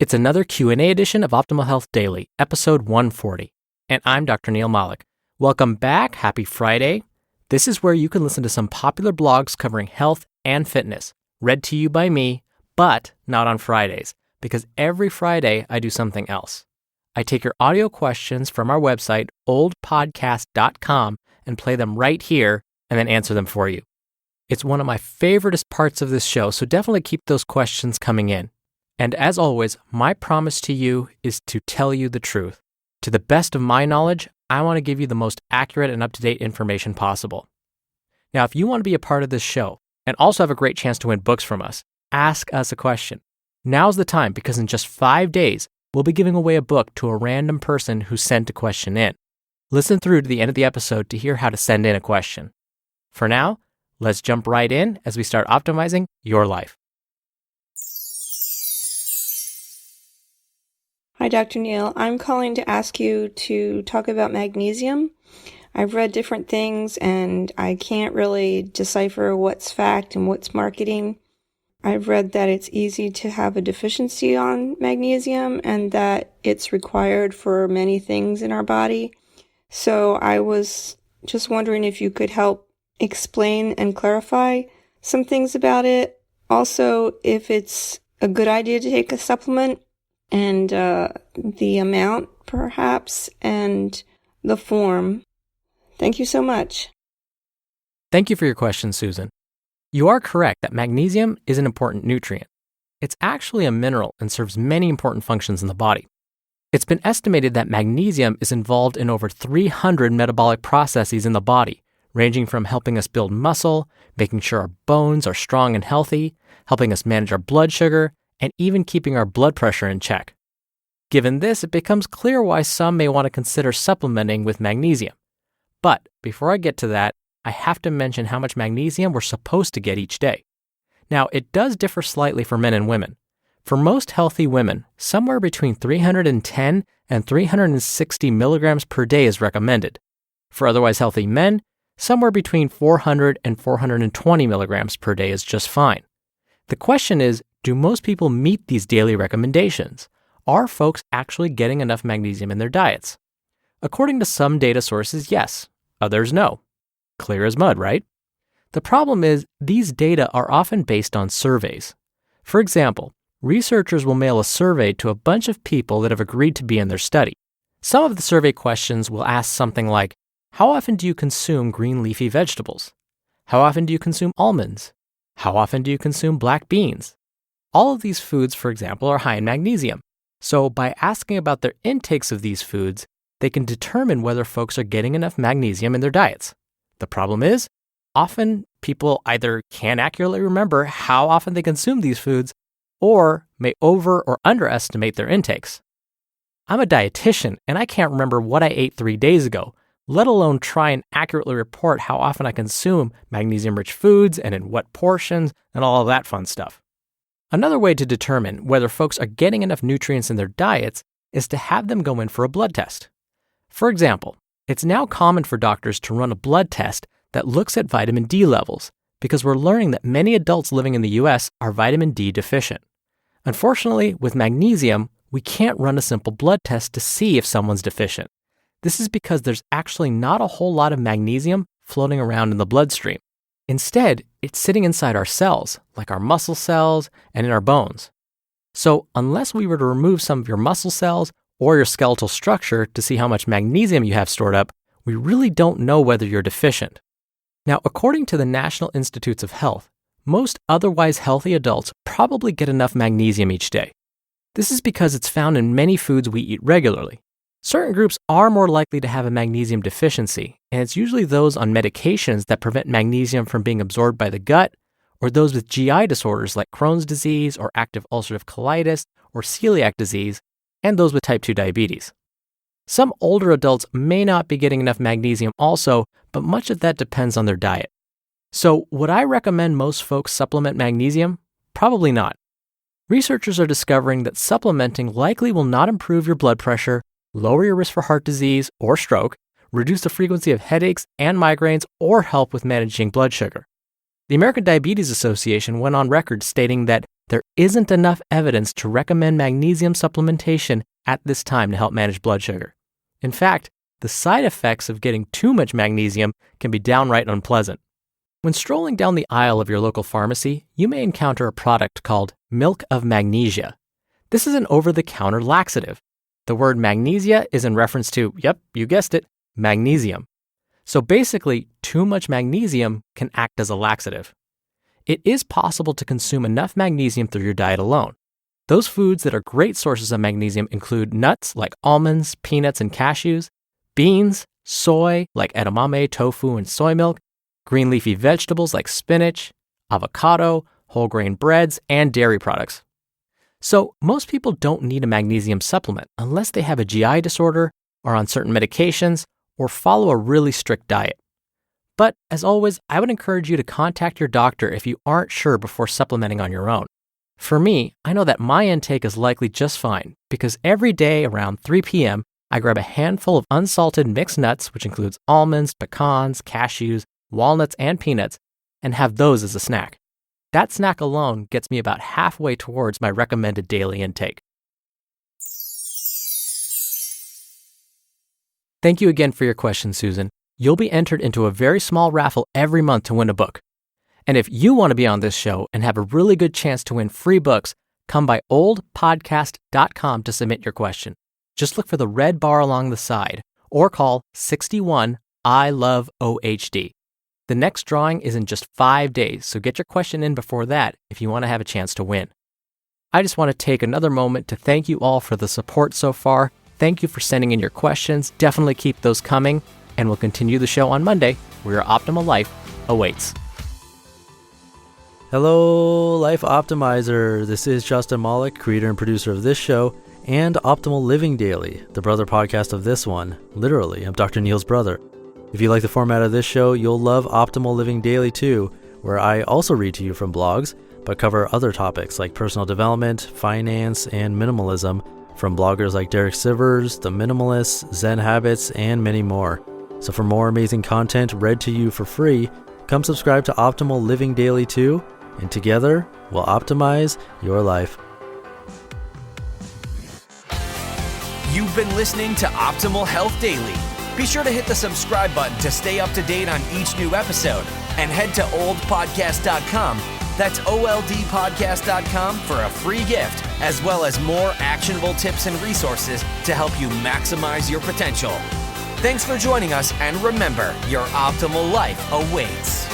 It's another Q&A edition of Optimal Health Daily, episode 140. And I'm Dr. Neil Malik. Welcome back. Happy Friday. This is where you can listen to some popular blogs covering health and fitness, read to you by me, but not on Fridays, because every Friday I do something else. I take your audio questions from our website, oldpodcast.com, and play them right here and then answer them for you. It's one of my favoriteest parts of this show, so definitely keep those questions coming in. And as always, my promise to you is to tell you the truth. To the best of my knowledge, I want to give you the most accurate and up-to-date information possible. Now, if you want to be a part of this show and also have a great chance to win books from us, ask us a question. Now's the time, because in just 5 days, we'll be giving away a book to a random person who sent a question in. Listen through to the end of the episode to hear how to send in a question. For now, let's jump right in as we start optimizing your life. Hi, Dr. Neil. I'm calling to ask you to talk about magnesium. I've read different things and I can't really decipher what's fact and what's marketing. I've read that it's easy to have a deficiency on magnesium and that it's required for many things in our body. So I was just wondering if you could help explain and clarify some things about it. Also, if it's a good idea to take a supplement, and the amount, perhaps, and the form. Thank you so much. Thank you for your question, Susan. You are correct that magnesium is an important nutrient. It's actually a mineral and serves many important functions in the body. It's been estimated that magnesium is involved in over 300 metabolic processes in the body, ranging from helping us build muscle, making sure our bones are strong and healthy, helping us manage our blood sugar, and even keeping our blood pressure in check. Given this, it becomes clear why some may want to consider supplementing with magnesium. But before I get to that, I have to mention how much magnesium we're supposed to get each day. Now, it does differ slightly for men and women. For most healthy women, somewhere between 310 and 360 milligrams per day is recommended. For otherwise healthy men, somewhere between 400 and 420 milligrams per day is just fine. The question is, do most people meet these daily recommendations? Are folks actually getting enough magnesium in their diets? According to some data sources, yes. Others, no. Clear as mud, right? The problem is, these data are often based on surveys. For example, researchers will mail a survey to a bunch of people that have agreed to be in their study. Some of the survey questions will ask something like, how often do you consume green leafy vegetables? How often do you consume almonds? How often do you consume black beans? All of these foods, for example, are high in magnesium. So by asking about their intakes of these foods, they can determine whether folks are getting enough magnesium in their diets. The problem is, often people either can't accurately remember how often they consume these foods or may over or underestimate their intakes. I'm a dietitian and I can't remember what I ate 3 days ago, let alone try and accurately report how often I consume magnesium-rich foods and in what portions and all of that fun stuff. Another way to determine whether folks are getting enough nutrients in their diets is to have them go in for a blood test. For example, it's now common for doctors to run a blood test that looks at vitamin D levels because we're learning that many adults living in the US are vitamin D deficient. Unfortunately, with magnesium, we can't run a simple blood test to see if someone's deficient. This is because there's actually not a whole lot of magnesium floating around in the bloodstream. Instead, it's sitting inside our cells, like our muscle cells and in our bones. So unless we were to remove some of your muscle cells or your skeletal structure to see how much magnesium you have stored up, we really don't know whether you're deficient. Now, according to the National Institutes of Health, most otherwise healthy adults probably get enough magnesium each day. This is because it's found in many foods we eat regularly. Certain groups are more likely to have a magnesium deficiency, and it's usually those on medications that prevent magnesium from being absorbed by the gut, or those with GI disorders like Crohn's disease or active ulcerative colitis or celiac disease, and those with type 2 diabetes. Some older adults may not be getting enough magnesium also, but much of that depends on their diet. So would I recommend most folks supplement magnesium? Probably not. Researchers are discovering that supplementing likely will not improve your blood pressure, lower your risk for heart disease or stroke, reduce the frequency of headaches and migraines, or help with managing blood sugar. The American Diabetes Association went on record stating that there isn't enough evidence to recommend magnesium supplementation at this time to help manage blood sugar. In fact, the side effects of getting too much magnesium can be downright unpleasant. When strolling down the aisle of your local pharmacy, you may encounter a product called Milk of Magnesia. This is an over-the-counter laxative. The word magnesia is in reference to, yep, you guessed it, magnesium. So basically, too much magnesium can act as a laxative. It is possible to consume enough magnesium through your diet alone. Those foods that are great sources of magnesium include nuts like almonds, peanuts, and cashews, beans, soy like edamame, tofu, and soy milk, green leafy vegetables like spinach, avocado, whole grain breads, and dairy products. So most people don't need a magnesium supplement unless they have a GI disorder, are on certain medications, or follow a really strict diet. But as always, I would encourage you to contact your doctor if you aren't sure before supplementing on your own. For me, I know that my intake is likely just fine because every day around 3 p.m., I grab a handful of unsalted mixed nuts, which includes almonds, pecans, cashews, walnuts, and peanuts, and have those as a snack. That snack alone gets me about halfway towards my recommended daily intake. Thank you again for your question, Susan. You'll be entered into a very small raffle every month to win a book. And if you want to be on this show and have a really good chance to win free books, come by oldpodcast.com to submit your question. Just look for the red bar along the side or call 61 I love OHD. The next drawing is in just 5 days, so get your question in before that if you want to have a chance to win. I just want to take another moment to thank you all for the support so far. Thank you for sending in your questions. Definitely keep those coming, and we'll continue the show on Monday, where your optimal life awaits. Hello, Life Optimizer. This is Justin Malik, creator and producer of this show and Optimal Living Daily, the brother podcast of this one. Literally, I'm Dr. Neil's brother. If you like the format of this show, you'll love Optimal Living Daily too, where I also read to you from blogs, but cover other topics like personal development, finance, and minimalism from bloggers like Derek Sivers, The Minimalists, Zen Habits, and many more. So for more amazing content read to you for free, come subscribe to Optimal Living Daily too, and together we'll optimize your life. You've been listening to Optimal Health Daily. Be sure to hit the subscribe button to stay up to date on each new episode and head to oldpodcast.com. That's oldpodcast.com for a free gift, as well as more actionable tips and resources to help you maximize your potential. Thanks for joining us, and remember, your optimal life awaits.